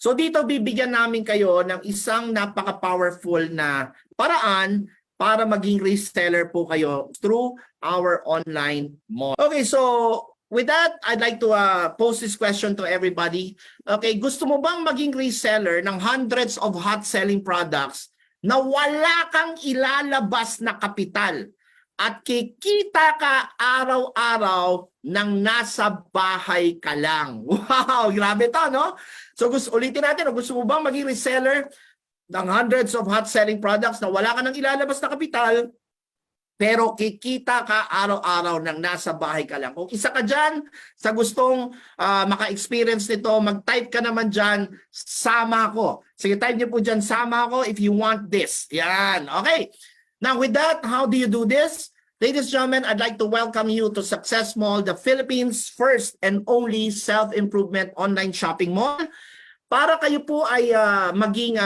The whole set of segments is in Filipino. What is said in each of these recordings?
So dito bibigyan namin kayo ng isang napaka-powerful na paraan para maging reseller po kayo through our online mall. Okay, so with that, I'd like to pose this question to everybody. Okay, gusto mo bang maging reseller ng hundreds of hot-selling products na wala kang ilalabas na kapital at kikita ka araw-araw nang nasa bahay ka lang? Wow, grabe to, no? So ulitin natin, gusto mo bang maging reseller ng hundreds of hot-selling products na wala ka nang ilalabas na kapital pero kikita ka araw-araw nang nasa bahay ka lang? Kung isa ka dyan sa gustong maka-experience nito, mag-type ka naman dyan, sama ko. Sige, type niyo po dyan, sama ko if you want this. Yan, okay. Now with that, how do you do this? Ladies and gentlemen, I'd like to welcome you to Success Mall, the Philippines' first and only self-improvement online shopping mall. Para kayo po ay maging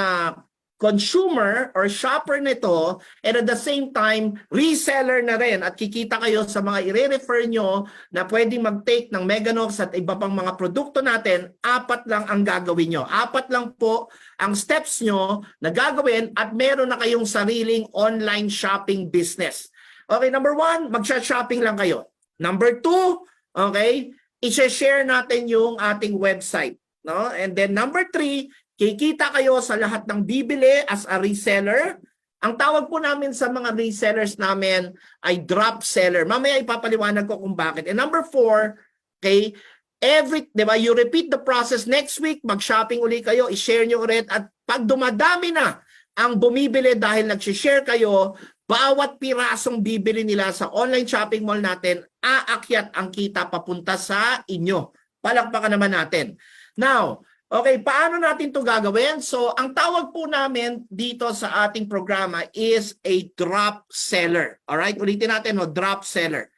consumer or shopper nito, and at the same time reseller na rin, at kikita kayo sa mga i-refer nyo na pwedeng mag-take ng Meganox at iba pang mga produkto natin. 4 lang ang gagawin nyo, 4 lang po ang steps nyo na gagawin at meron na kayong sariling online shopping business. Okay, number 1, magsha-shopping lang kayo. Number 2, okay, i-share natin yung ating website, no? And then number 3, kikita kayo sa lahat ng bibili as a reseller. Ang tawag po namin sa mga resellers namin ay drop seller. Mamaya ipapaliwanag ko kung bakit. And number 4, okay, diba, you repeat the process next week, mag-shopping uli kayo, i-share nyo ulit, at pag dumadami na ang bumibili dahil nag-share kayo, bawat pirasong bibili nila sa online shopping mall natin, aakyat ang kita papunta sa inyo. Palakpakan naman natin. Now, okay, paano natin ito gagawin? So, ang tawag po namin dito sa ating programa is a drop seller. Alright, ulitin natin, no? Drop seller.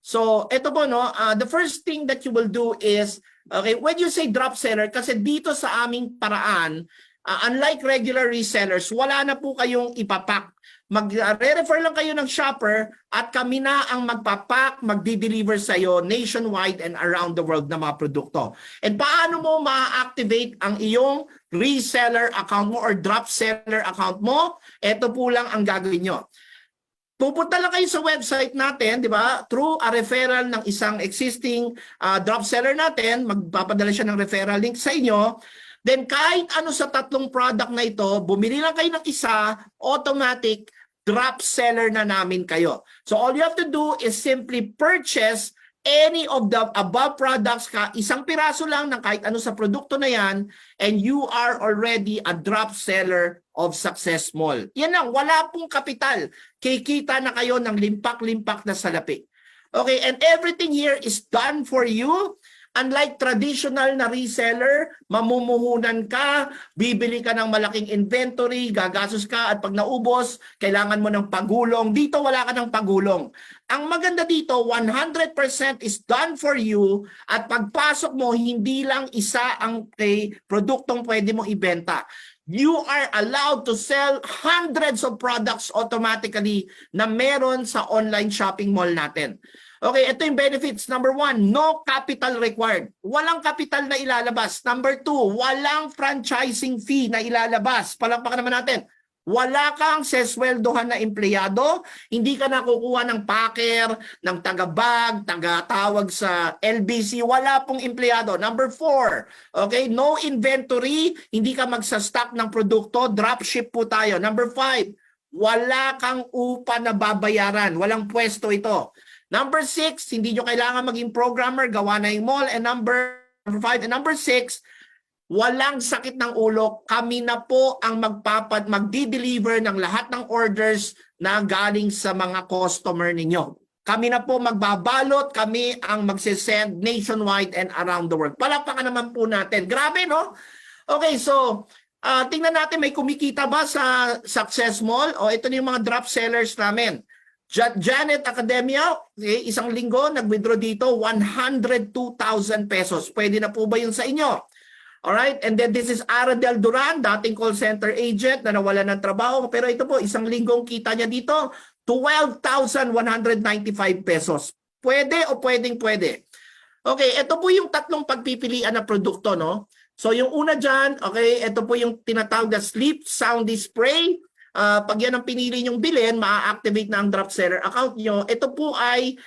So, ito po, no? The first thing that you will do is, okay, when you say drop seller, kasi dito sa aming paraan, unlike regular resellers, wala na po kayong ipapak. Mag-refer lang kayo ng shopper at kami na ang magpapak, magdi-deliver sa iyo nationwide and around the world na mga produkto. And paano mo ma-activate ang iyong reseller account mo or drop seller account mo? Ito po lang ang gagawin nyo. Pupunta lang kayo sa website natin, di ba? Through a referral ng isang existing drop seller natin, magpapadala siya ng referral link sa inyo. Then kahit ano sa 3 product na ito, bumili lang kayo ng isa, automatic drop seller na namin kayo. So all you have to do is simply purchase any of the above products, isang piraso lang ng kahit ano sa produkto na yan, and you are already a drop seller of Success Mall. Yan lang, wala pong kapital. Kikita na kayo ng limpak-limpak na salapi. Okay, and everything here is done for you. Unlike traditional na reseller, mamumuhunan ka, bibili ka ng malaking inventory, gagastos ka, at pag naubos, kailangan mo ng pagulong. Dito wala ka ng pagulong. Ang maganda dito, 100% is done for you, at pagpasok mo, hindi lang isa ang produktong pwede mong ibenta. You are allowed to sell hundreds of products automatically na meron sa online shopping mall natin. Okay, ito yung benefits. Number 1, no capital required. Walang capital na ilalabas. Number 2, walang franchising fee na ilalabas. Palakpakan naman natin. Wala kang sesweldohan na empleyado. Hindi ka nakukuha ng packer, ng taga-bag, taga-tawag sa LBC. Wala pong empleyado. Number 4, okay, no inventory. Hindi ka magsastock ng produkto. Dropship po tayo. Number 5, wala kang upa na babayaran. Walang pwesto ito. Number 6, hindi nyo kailangan maging programmer, gawa na yung mall. And number 5 and number 6, walang sakit ng ulo. Kami na po ang magdi-deliver ng lahat ng orders na galing sa mga customer ninyo. Kami na po magbabalot, kami ang magsisend nationwide and around the world. Palakpakan naman po natin. Grabe, no? Okay, so tingnan natin, may kumikita ba sa Success Mall? O ito na yung mga drop sellers namin. Janet Academia, isang linggo, nag-withdraw dito, 102,000 pesos. Pwede na po ba yun sa inyo? Alright, and then this is Aradel Duran, dating call center agent na nawala ng trabaho. Pero ito po, isang linggong kita niya dito, 12,195 pesos. Pwede o pwedeng pwede? Okay, ito po yung 3 pagpipilian na produkto, no? So yung una dyan, okay, ito po yung tinatawag na Sleep Soundy Spray. Pag yan ang pinili nyong bilhin, maa-activate na ang drop seller account nyo. Ito po ay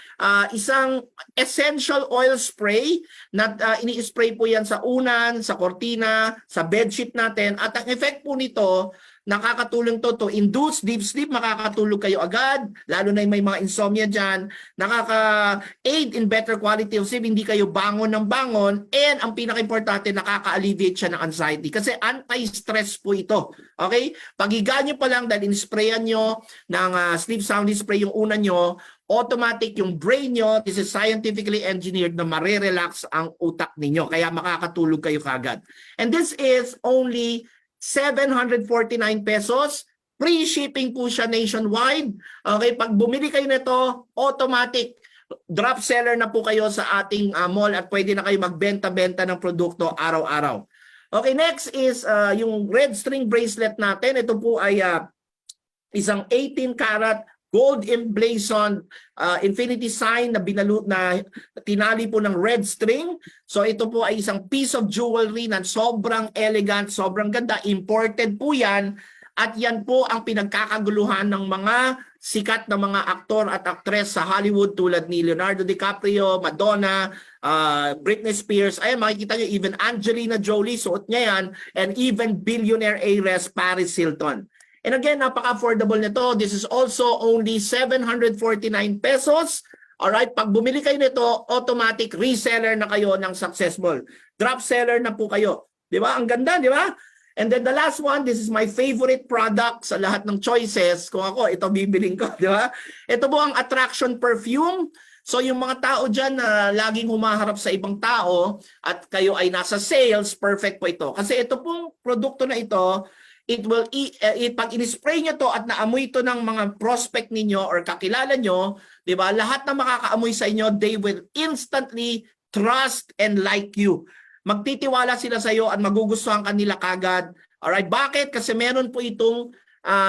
isang essential oil spray na ini-spray po yan sa unan, sa kortina, sa bedsheet natin. At ang effect po nito, nakakatulong to induce deep sleep, makakatulog kayo agad, lalo na yung may mga insomnia dyan, nakaka-aid in better quality of sleep, hindi kayo bangon ng bangon, and ang pinaka-importante, nakaka-alleviate siya ng anxiety kasi anti-stress po ito. Okay? Paghiga nyo pa lang dahil in-sprayan nyo ng sleep sounding spray yung una nyo, automatic yung brain nyo, this is scientifically engineered na marirelax ang utak ninyo, kaya makakatulog kayo kagad. And this is only 749 pesos. Free shipping po siya nationwide. Okay, pag bumili kayo nito, automatic drop seller na po kayo sa ating mall at pwede na kayo magbenta-benta ng produkto araw-araw. Okay, next is yung red string bracelet natin. Ito po ay isang 18 karat gold emblazoned infinity sign na binalut na tinali po ng red string. So ito po ay isang piece of jewelry na sobrang elegant, sobrang ganda. Imported po yan. At yan po ang pinagkakaguluhan ng mga sikat na mga aktor at aktres sa Hollywood tulad ni Leonardo DiCaprio, Madonna, Britney Spears. Ayan, makikita nyo, even Angelina Jolie, suot niya yan. And even billionaire heiress Paris Hilton. And again, napaka-affordable nito. This is also only 749 pesos. Alright, pag bumili kayo nito, automatic reseller na kayo ng Successful. Drop seller na po kayo. Di ba? Ang ganda, di ba? And then the last one, this is my favorite product sa lahat ng choices. Kung ako, ito bibiling ko, di ba? Ito po ang Attraction Perfume. So yung mga tao dyan na laging humaharap sa ibang tao at kayo ay nasa sales, perfect po ito. Kasi ito pong produkto na ito, it will pag in-spray nyo to at naamoy to ng mga prospect ninyo or kakilala nyo, di ba? Lahat na makakaamoy sa inyo, they will instantly trust and like you. Magtitiwala sila sa iyo at magugustuhan ka nila kagad. Alright, bakit? Kasi meron po itong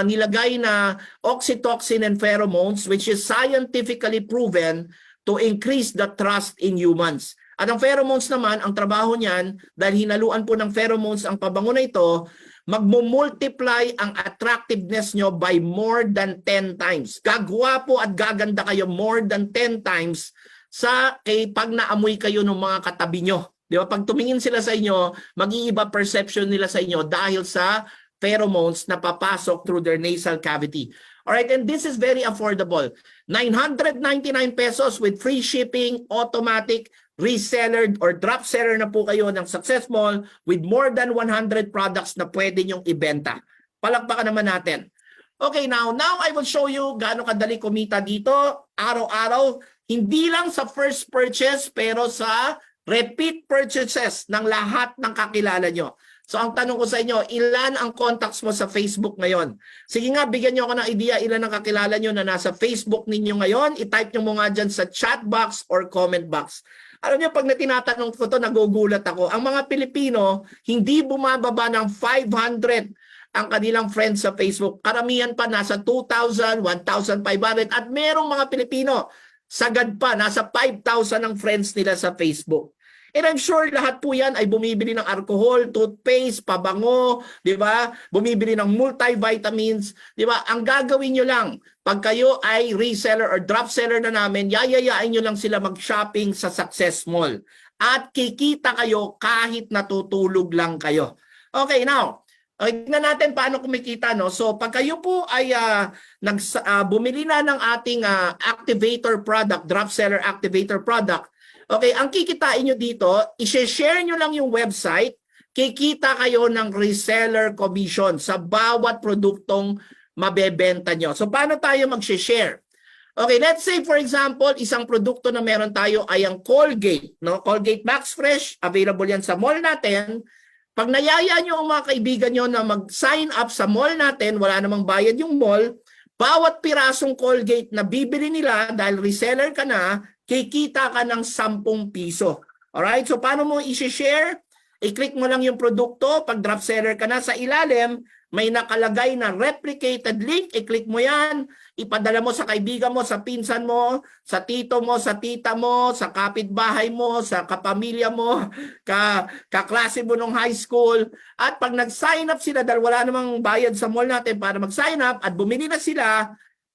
nilagay na oxytocin and pheromones which is scientifically proven to increase the trust in humans. At ang pheromones naman, ang trabaho niyan, dahil hinaluan po ng pheromones ang pabango na ito, magmo-multiply ang attractiveness nyo by more than 10 times. Gagwapo at gaganda kayo more than 10 times pag naamoy kayo ng mga katabi nyo. Di ba? Pag tumingin sila sa inyo, mag-iiba perception nila sa inyo dahil sa pheromones na papasok through their nasal cavity. Alright, and this is very affordable. 999 pesos with free shipping, automatic, reseller or drop seller na po kayo ng Successful with more than 100 products na pwede nyong ibenta. Palakpakan naman natin. Okay, now I will show you gaano kadali kumita dito araw-araw. Hindi lang sa first purchase pero sa repeat purchases ng lahat ng kakilala nyo. So ang tanong ko sa inyo, ilan ang contacts mo sa Facebook ngayon? Sige nga, bigyan nyo ako ng idea ilan ang kakilala nyo na nasa Facebook ninyo ngayon. I-type nyo mo nga dyan sa chat box or comment box. Alam niyo, pag natinatanong ko ito, nagugulat ako. Ang mga Pilipino, hindi bumababa ng 500 ang kanilang friends sa Facebook. Karamihan pa nasa 2,000, 1,500 at merong mga Pilipino, sagad pa, nasa 5,000 ang friends nila sa Facebook. And I'm sure lahat po yan ay bumibili ng alcohol, toothpaste, pabango, di ba? Bumibili ng multivitamins, di ba? Ang gagawin nyo lang, pag kayo ay reseller or drop seller na namin, yayayain nyo lang sila mag-shopping sa Success Mall. At kikita kayo kahit natutulog lang kayo. Okay, now, tignan natin paano kumikita, no? So, pag kayo po ay bumili na ng ating activator product, drop seller activator product, okay, ang kikitain nyo dito, i-share nyo lang yung website, kikita kayo ng reseller commission sa bawat produktong mabebenta nyo. So, paano tayo mag-share? Okay, let's say for example, isang produkto na meron tayo ay ang Colgate, no? Colgate Max Fresh, available yan sa mall natin. Pag nayaya nyo ang mga kaibigan nyo na mag-sign up sa mall natin, wala namang bayad yung mall, bawat pirasong Colgate na bibili nila dahil reseller ka na, kikita ka ng 10 piso. Alright? So, paano mo i-share? I-click mo lang yung produkto. Pag drop seller ka na sa ilalim, may nakalagay na replicated link, i-click mo yan, ipadala mo sa kaibigan mo, sa pinsan mo, sa tito mo, sa tita mo, sa kapitbahay mo, sa kapamilya mo, kaklase mo nung high school. At pag nag-sign up sila, dahil wala namang bayad sa mall natin para mag-sign up at bumili na sila,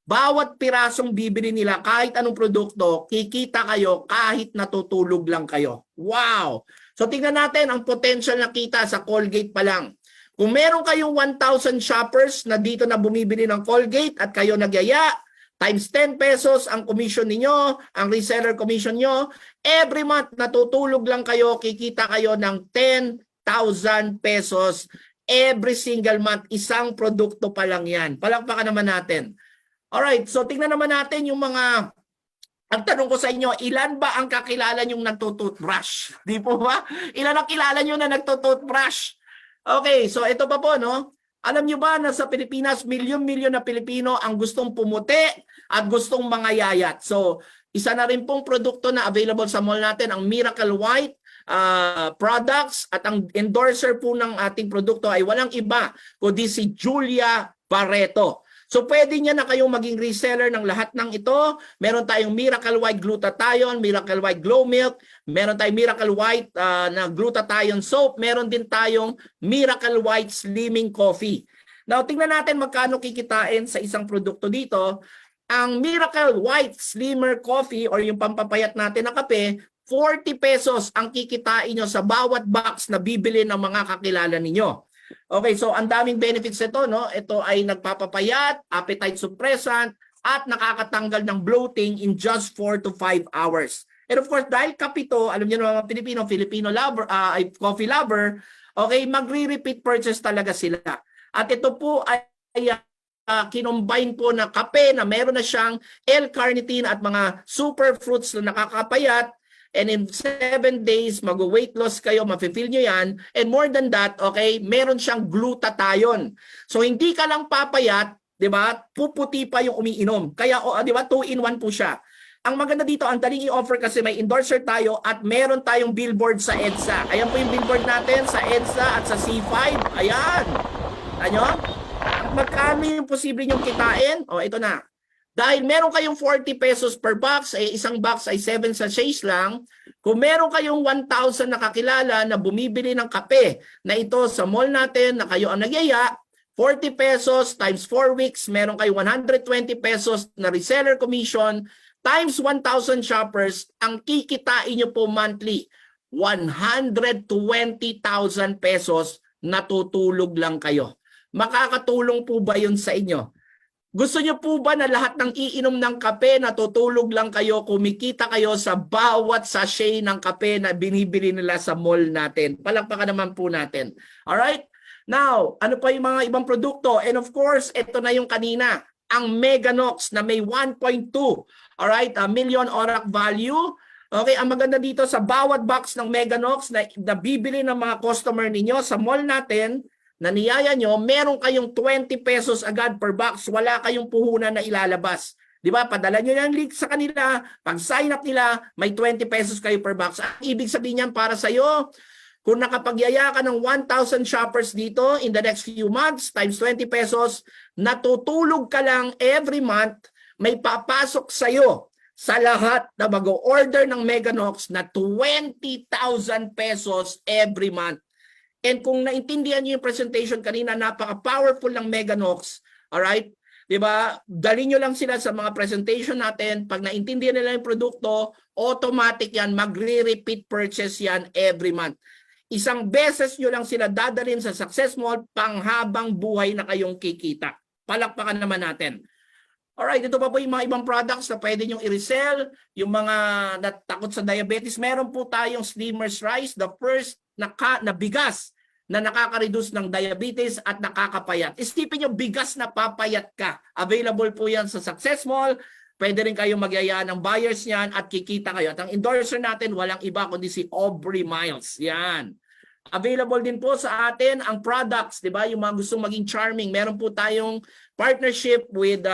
bawat pirasong bibili nila, kahit anong produkto, kikita kayo kahit natutulog lang kayo. Wow! So tingnan natin ang potential na kita sa Colgate pa lang. Kung meron kayong 1,000 shoppers na dito na bumibili ng Colgate at kayo nagyaya, times 10 pesos ang commission ninyo, ang reseller commission nyo, every month natutulog lang kayo, kikita kayo ng 10,000 pesos every single month. Isang produkto pa lang yan. Palakpakan naman natin. Alright, so tingnan naman natin yung mga... Ang tanong ko sa inyo, ilan ba ang kakilala nyong nagtutoothbrush? Di po ba? Ilan ang kilala nyo na nagtutoothbrush? Okay, so ito pa po, no? Alam nyo ba na sa Pilipinas, milyon-milyon na Pilipino ang gustong pumuti at gustong mangayayat. So, isa na rin pong produkto na available sa mall natin, ang Miracle White products, at ang endorser po ng ating produkto ay walang iba kundi si Julia Barreto. So pwede niya na kayong maging reseller ng lahat ng ito. Meron tayong Miracle White Glutathione, Miracle White Glow Milk, meron tayong Miracle White na Glutathione Soap, meron din tayong Miracle White Slimming Coffee. Now tingnan natin magkano kikitain sa isang produkto dito. Ang Miracle White Slimmer Coffee or yung pampapayat natin na kape, 40 pesos ang kikitain nyo sa bawat box na bibili ng mga kakilala ninyo. Okay, so ang daming benefits ito, no? Ito ay nagpapapayat, appetite suppressant, at nakakatanggal ng bloating in just 4 to 5 hours. And of course, dahil kapito, alam niyo naman mga Filipino lover, coffee lover, okay, magre-repeat purchase talaga sila. At ito po ay kinombine po na kape na meron na siyang L-carnitine at mga superfruits na nakakapayat. And in 7 days, mag-weight loss kayo, mafe-feel nyo yan. And more than that, okay, meron siyang glutathione. So hindi ka lang papayat, di ba? Puputi pa yung umiinom. Kaya, di ba, 2-in-1 po siya. Ang maganda dito, ang daling i-offer kasi may endorser tayo at meron tayong billboard sa EDSA. Ayan po yung billboard natin sa EDSA at sa C5. Ayan. Ano? Magkano yung posible nyong kitain? O, ito na. Dahil meron kayong 40 pesos per box, isang box ay 7 sachets lang. Kung meron kayong 1,000 na kakilala na bumibili ng kape na ito sa mall natin na kayo ang nagyaya, 40 pesos times 4 weeks, meron kayo 120 pesos na reseller commission times 1,000 shoppers, ang kikitain nyo po monthly, 120,000 pesos, natutulog lang kayo. Makakatulong po ba yun sa inyo? Gusto nyo po ba na lahat ng iinom ng kape, natutulog lang kayo, kumikita kayo sa bawat sachet ng kape na binibili nila sa mall natin? Palakpakan naman po natin. Alright? Now, ano pa yung mga ibang produkto? And of course, ito na yung kanina, ang Meganox na may 1.2 million ORAC value. Okay, ang maganda dito sa bawat box ng Meganox na bibili ng mga customer ninyo sa mall natin, na niyaya nyo, meron kayong 20 pesos agad per box. Wala kayong puhunan na ilalabas. Di ba? Padala nyo yung link sa kanila. Pag sign up nila, may 20 pesos kayo per box. Ang ibig sabihin yan para sa'yo, kung nakapagyaya ka ng 1,000 shoppers dito in the next few months, times 20 pesos, natutulog ka lang every month, may papasok sa'yo sa lahat na mag-order ng Meganox na 20,000 pesos every month. And kung naintindihan niyo yung presentation kanina, napaka-powerful ng Meganox, alright? Diba? Dali nyo lang sila sa mga presentation natin. Pag naintindihan nila yung produkto, automatic yan, magre-repeat purchase yan every month. Isang beses nyo lang sila dadalhin sa Success Mall, panghabang buhay na kayong kikita. Palakpakan naman natin. Alright, ito pa po yung mga ibang products na pwede nyong i-resell. Yung mga natakot sa diabetes, meron po tayong Slimmers Rice, the first na bigas na nakaka-reduce ng diabetes at nakakapayat. Isipin nyo, bigas na papayat ka. Available po yan sa Success Mall. Pwede rin kayong magyaya ng buyers niyan at kikita kayo. At ang endorser natin, walang iba kundi si Aubrey Miles. Yan. Available din po sa atin ang products, di ba? Yung mga gustong maging charming. Meron po tayong partnership with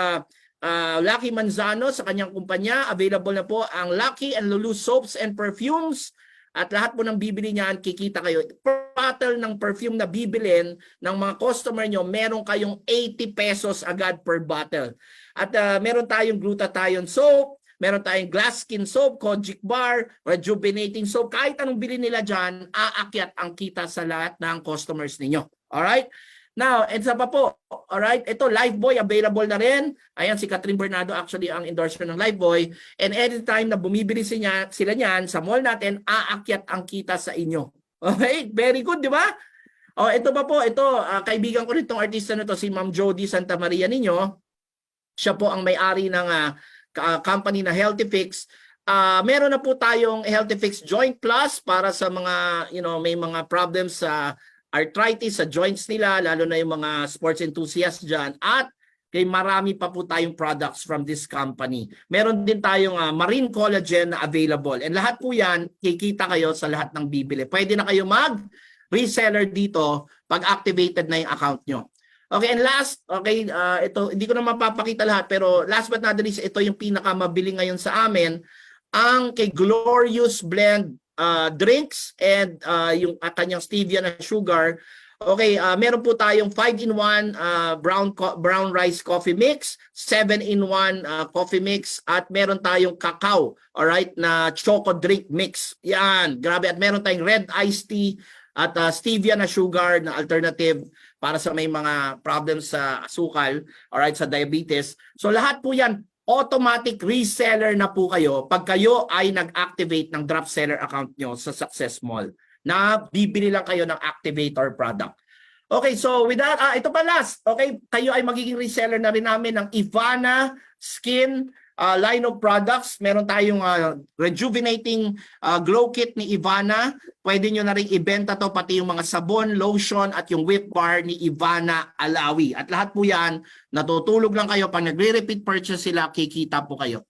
Lucky Manzano sa kanyang kumpanya. Available na po ang Lucky and Lulu Soaps and Perfumes. at lahat po ng bibili niyan, kikita kayo. Per bottle ng perfume na bibilin ng mga customer nyo, meron kayong 80 pesos agad per bottle. At meron tayong glutathione soap, meron tayong glass skin soap, Kojic bar, rejuvenating soap. Kahit anong bili nila dyan, aakyat ang kita sa lahat ng customers ninyo. Alright? Now, isa pa po, alright, ito Lifebuoy available na rin. Ayan, si Catherine Bernardo actually ang endorser ng Lifebuoy. And anytime na bumibili sila niyan sa mall natin, aakyat ang kita sa inyo. Okay, very good, di ba? O, ito pa po, ito, kaibigan ko nitong artista na to, si Ma'am Jody Santa Maria ninyo. Siya po ang may-ari ng company na Healthy Fix. Meron na po tayong Healthy Fix Joint Plus para sa mga, may mga problems sa arthritis sa joints nila, lalo na yung mga sports enthusiasts dyan. At kay marami pa po tayong products from this company. Meron din tayong marine collagen na available. And lahat po yan, kikita kayo sa lahat ng bibili. Pwede na kayo mag-reseller dito pag activated na yung account nyo. Okay, and last, okay, ito, hindi ko na mapapakita lahat, pero last but not least, ito yung pinakamabili ngayon sa amin, ang kay Glorious Blend drinks and yung kanyang stevia na sugar. Okay, meron po tayong 5-in-1 brown rice coffee mix, 7-in-1 coffee mix, at meron tayong cacao, alright, na choco drink mix. Yan, grabe. At meron tayong red iced tea at stevia na sugar na alternative para sa may mga problems sa asukal, alright, sa diabetes. So lahat po yan, automatic reseller na po kayo pag kayo ay nag-activate ng drop seller account nyo sa Success Mall na bibili lang kayo ng activator product. Okay, so with that, ito pa last. Okay, kayo ay magiging reseller na rin namin ng Ivana Skin line of products. Meron tayong rejuvenating glow kit ni Ivana. Pwede nyo na rin ibenta to, pati yung mga sabon, lotion at yung whip bar ni Ivana Alawi. At lahat po yan, natutulog lang kayo. Pag nagre-repeat purchase sila, kikita po kayo.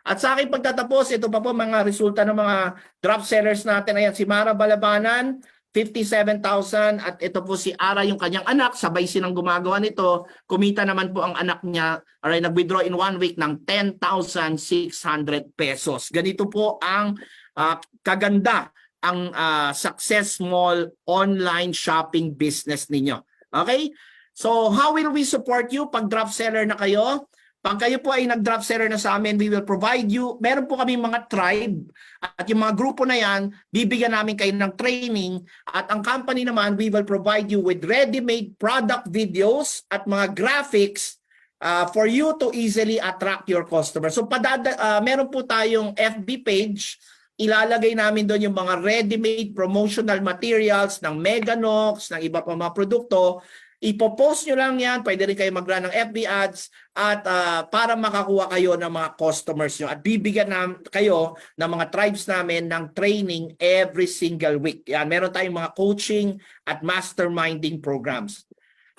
At sa akin pagtatapos, ito pa po mga resulta ng mga drop sellers natin. Ayan, si Mara Balabanan, 57,000, at ito po si Ara, yung kanyang anak, sabay silang gumagawa nito. Kumita naman po ang anak niya, alright, nag-withdraw in 1 week ng 10,600 pesos. Ganito po ang kaganda ang Success Mall online shopping business ninyo. Okay? So how will we support you pag drop seller na kayo? Pag kayo po ay nag-drop seller na sa amin, we will provide you, meron po kami mga tribe at yung mga grupo na yan, bibigyan namin kayo ng training at ang company naman, we will provide you with ready-made product videos at mga graphics for you to easily attract your customer. So meron po tayong FB page, ilalagay namin doon yung mga ready-made promotional materials ng Meganox, ng iba pa mga produkto. Ipopost nyo lang yan, pwede rin kayo mag-run ng FB ads at para makakuha kayo ng mga customers nyo. At bibigyan kayo ng mga tribes namin ng training every single week. Yan, meron tayong mga coaching at masterminding programs.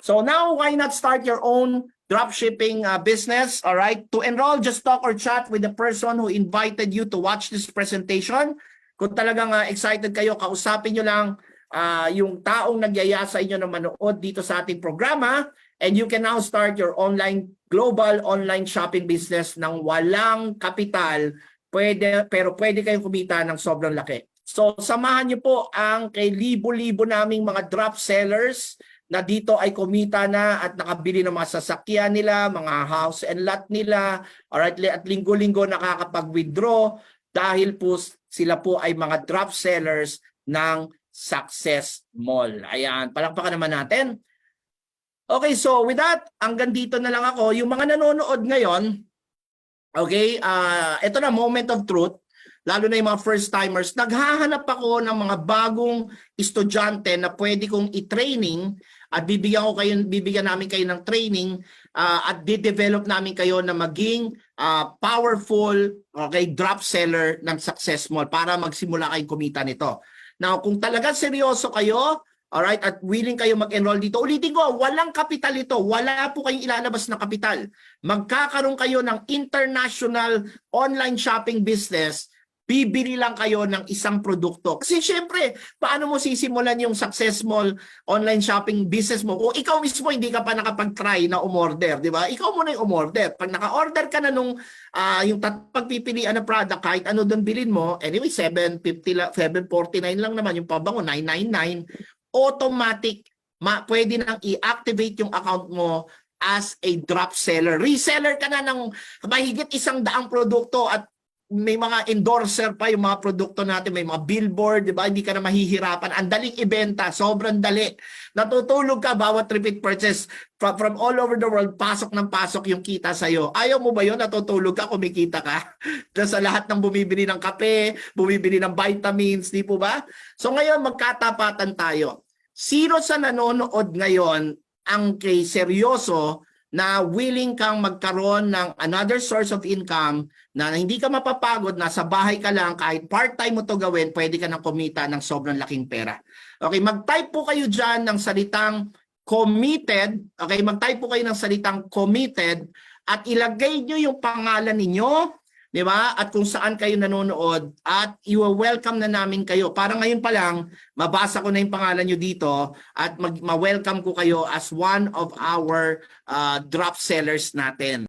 So now, why not start your own dropshipping business? All right. To enroll, just talk or chat with the person who invited you to watch this presentation. Kung talagang excited kayo, kausapin nyo lang yung taong nagyaya sa inyo na manood dito sa ating programa, and you can now start your global online shopping business ng walang kapital, pero pwede kayong kumita ng sobrang laki. So samahan niyo po ang kay libo-libo naming mga drop sellers na dito ay kumita na at nakabili ng mga sasakyan nila, mga house and lot nila, alright, at linggo-linggo nakakapag-withdraw dahil po sila po ay mga drop sellers ng Success Mall. Ayan, palakpakan naman natin. Okay, so with that, hanggang dito na lang ako. Yung mga nanonood ngayon, okay, ito na moment of truth, lalo na yung mga first-timers, naghahanap ako ng mga bagong estudyante na pwede kong i-training at bibigyan namin kayo ng training at di-develop namin kayo na maging powerful, okay, drop seller ng Success Mall para magsimula kayong kumita nito. Now, kung talaga seryoso kayo, alright, at willing kayo mag-enroll dito, ulitin ko, walang kapital ito. Wala po kayong ilalabas na kapital. Magkakaroon kayo ng international online shopping business bibili lang kayo ng isang produkto. Kasi syempre, paano mo sisimulan yung successful online shopping business mo kung ikaw mismo hindi ka pa nakapag-try na umorder, di ba? Ikaw muna yung umorder. Pag naka-order ka na nung yung pagpipilian ng product, kahit ano doon bilhin mo, anyway, 750 lang, 749 lang naman yung pabango, 999, automatic, pwede nang i-activate yung account mo as a drop seller. Reseller ka na ng mahigit 100 produkto at may mga endorser pa yung mga produkto natin, may mga billboard, di ba? Hindi ka na mahihirapan. Ang daling ibenta, sobrang dali. Natutulog ka bawat repeat purchase from all over the world, pasok ng pasok yung kita sa'yo. Ayaw mo ba yun? Natutulog ka, kumikita ka? Sa lahat ng bumibili ng kape, bumibili ng vitamins, di po ba? So ngayon, magkatapatan tayo. Sino sa nanonood ngayon ang kay seryoso na willing kang magkaroon ng another source of income na hindi ka mapapagod, nasa bahay ka lang, kahit part-time mo to gawin, pwede ka nang kumita ng sobrang laking pera. Okay, mag-type po kayo dyan ng salitang committed. Okay, mag-type po kayo ng salitang committed at ilagay nyo yung pangalan ninyo, di ba? At kung saan kayo nanonood at i-welcome na namin kayo. Para ngayon pa lang, mabasa ko na yung pangalan nyo dito at ma-welcome ko kayo as one of our drop sellers natin.